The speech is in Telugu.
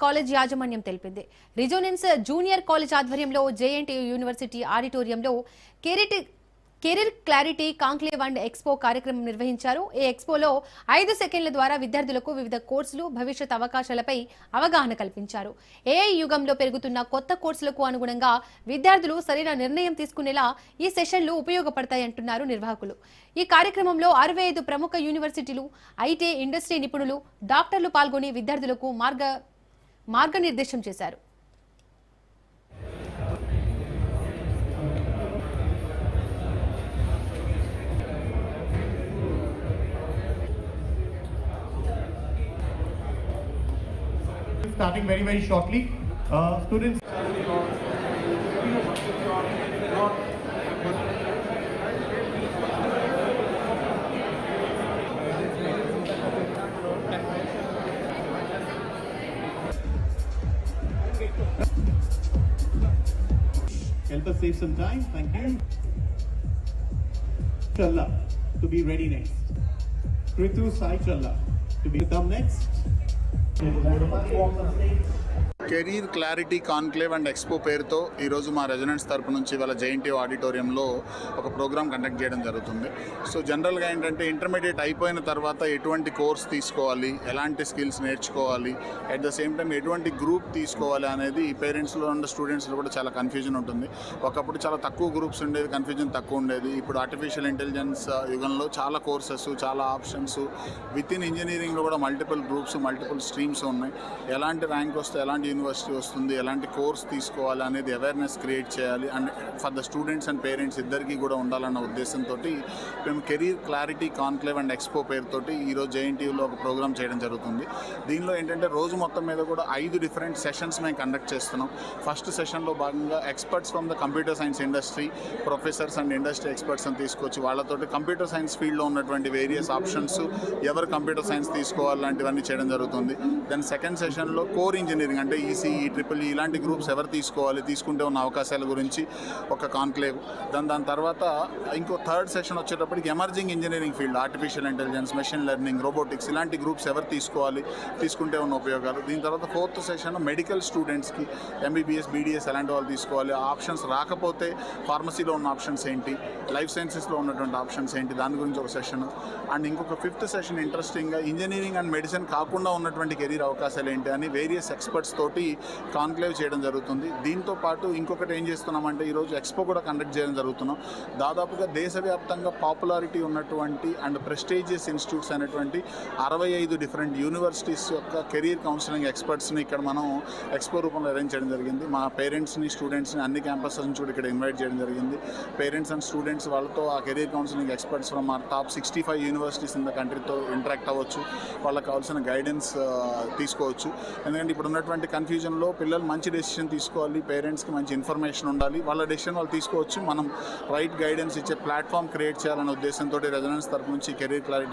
కాలేజ్ యాజమాన్యం తెలిపింది. రిజోనెన్స్ జూనియర్ కాలేజ్ ఆధ్వర్యంలో జేఎన్టీయూ యూనివర్సిటీ ఆడిటోరియంలో career clarity conclave and expo కార్యక్రమం నిర్వహించారు. ఈ ఎక్స్పోలో 5 సెకండ్ల ద్వారా విద్యార్థులకు వివిధ కోర్సులు, భవిష్యత్ అవకాశాలపై అవగాహన కల్పించారు. ఏఐ యుగంలో పెరుగుతున్న కొత్త కోర్సులకు అనుగుణంగా విద్యార్థులు సరైన నిర్ణయం తీసుకునేలా ఈ సెషన్లు ఉపయోగపడతాయంటున్నారు నిర్వాహకులు. ఈ కార్యక్రమంలో 65 ప్రముఖ యూనివర్సిటీలు, ఐటీ, ఇండస్ట్రీ నిపుణులు, డాక్టర్లు పాల్గొని విద్యార్థులకు మార్గనిర్దేశం చేశారు. Starting very shortly, students. Help us save some time. Thank you. Challa to be ready next. Kritu Sai Challa to be come next. Career clarity conclave and expo పేరుతో ఈరోజు మా రెజొనెన్స్ తరపు నుంచి వాళ్ళ జేఎన్టీయూ ఆడిటోరియంలో ఒక ప్రోగ్రామ్ కండక్ట్ చేయడం జరుగుతుంది. సో జనరల్గా ఏంటంటే ఇంటర్మీడియట్ అయిపోయిన తర్వాత ఎటువంటి కోర్స్ తీసుకోవాలి, ఎలాంటి స్కిల్స్ నేర్చుకోవాలి, అట్ ద సేమ్ టైం ఎటువంటి గ్రూప్ తీసుకోవాలి అనేది పేరెంట్స్లో ఉన్న స్టూడెంట్స్లో కూడా చాలా కన్ఫ్యూజన్ ఉంటుంది. ఒకప్పుడు చాలా తక్కువ గ్రూప్స్ ఉండేవి, కన్ఫ్యూజన్ తక్కువ ఉండేది. ఇప్పుడు ఆర్టిఫిషియల్ ఇంటెలిజెన్స్ యుగంలో చాలా కోర్సెస్, చాలా ఆప్షన్స్, విత్ ఇన్ ఇంజనీరింగ్లో కూడా మల్టిపుల్ గ్రూప్స్, మల్టిపుల్ స్ట్రీమ్స్ ఉన్నాయి. ఎలాంటి ర్యాంక్ వస్తే ఎలాంటి యూనివర్సిటీ వస్తుంది, ఎలాంటి కోర్స్ తీసుకోవాలి అనేది అవేర్నెస్ క్రియేట్ చేయాలి and for the students and parents ఇద్దరికీ కూడా ఉండాలన్న ఉద్దేశంతో మేము career clarity conclave and expo పేరుతోటి ఈరోజు జేఎన్టీయూలో ఒక ప్రోగ్రామ్ చేయడం జరుగుతుంది. దీనిలో ఏంటంటే రోజు మొత్తం మీద కూడా 5 డిఫరెంట్ సెషన్స్ మేము కండక్ట్ చేస్తున్నాం. ఫస్ట్ సెషన్లో భాగంగా experts from the computer science industry, professors and industry experts అని తీసుకొచ్చి వాళ్ళతోటి కంప్యూటర్ సైన్స్ ఫీల్డ్లో ఉన్నటువంటి వేరియస్ ఆప్షన్స్, ఎవరు కంప్యూటర్ సైన్స్ తీసుకోవాలి లాంటివన్నీ చేయడం జరుగుతుంది. దెన్ సెకండ్ సెషన్లో కోర్ ఇంజనీరింగ్ అంటే ఈసీఈ, ట్రిపుల్ ఇలాంటి గ్రూప్స్ ఎవరు తీసుకోవాలి, తీసుకుంటే ఉన్న అవకాశాల గురించి ఒక కాన్క్లేవ్. దాని తర్వాత ఇంకో థర్డ్ సెషన్ వచ్చేటప్పటికి emerging engineering field, artificial intelligence, machine learning, robotics ఇలాంటి గ్రూప్స్ ఎవరు తీసుకోవాలి, తీసుకుంటే ఉన్న ఉపయోగాలు. దీని తర్వాత ఫోర్త్ సెషన్ మెడికల్ స్టూడెంట్స్కి ఎంబీబీఎస్, బీడీఎస్ ఎలాంటి వాళ్ళు తీసుకోవాలి, ఆప్షన్స్ రాకపోతే ఫార్మసీలో ఉన్న ఆప్షన్స్ ఏంటి, లైఫ్ సైన్సెస్లో ఉన్నటువంటి ఆప్షన్స్ ఏంటి, దాని గురించి ఒక సెషన్. అండ్ ఇంకొక ఫిఫ్త్ సెషన్ ఇంట్రెస్టింగ్గా ఇంజనీరింగ్ అండ్ మెడిసిన్ కాకుండా ఉన్నటువంటి కెరీర్ అవకాశాలు ఏంటి అని వేరియస్ ఎక్స్పర్ట్స్ తోటి కాన్క్లేవ్ చేయడం జరుగుతుంది. దీంతో పాటు ఇంకొకటి ఏం చేస్తున్నామంటే ఈరోజు ఎక్స్పో కూడా కండక్ట్ చేయడం జరుగుతున్నాం. దాదాపుగా దేశవ్యాప్తంగా పాపులారిటీ ఉన్నటువంటి అండ్ ప్రెస్టీజియస్ ఇన్స్టిట్యూట్స్ అనేటువంటి 65 డిఫరెంట్ యూనివర్సిటీస్ యొక్క కెరీర్ కౌన్సిలింగ్ ఎక్స్పర్ట్స్ని ఇక్కడ మనం ఎక్స్పో రూపంలో అరేంజ్ చేయడం జరిగింది. మా పేరెంట్స్ని, స్టూడెంట్స్ని అన్ని క్యాంపసెస్ నుంచి కూడా ఇక్కడ ఇన్వైట్ చేయడం జరిగింది. పేరెంట్స్ అండ్ స్టూడెంట్స్ వాళ్ళతో ఆ కెరీర్ కౌన్సిలింగ్ ఎక్స్పర్ట్స్ ఫ్రమ్ ఆ టాప్ 65 యూనివర్సిటీస్ ఇన్ ద కంట్రీతో ఇంటరాక్ట్ అవ్వచ్చు, వాళ్ళకి కావాల్సిన గైడెన్స్ తీసుకోవచ్చు. ఎందుకంటే ఇప్పుడు ఉన్నటువంటి కన్ఫ్యూజన్లో పిల్లలు మంచి డెసిషన్ తీసుకోవాలి, పేరెంట్స్కి మంచి ఇన్ఫర్మేషన్ ఉండాలి, వాళ్ళ డెసిషన్ వాళ్ళు తీసుకోవచ్చు. మనం రైట్ గైడెన్స్ ఇచ్చే ప్లాట్ఫామ్ క్రియేట్ చేయాలనే ఉద్దేశంతో రెజొనెన్స్ తరపు నుంచి కెరీర్ క్లారిటీ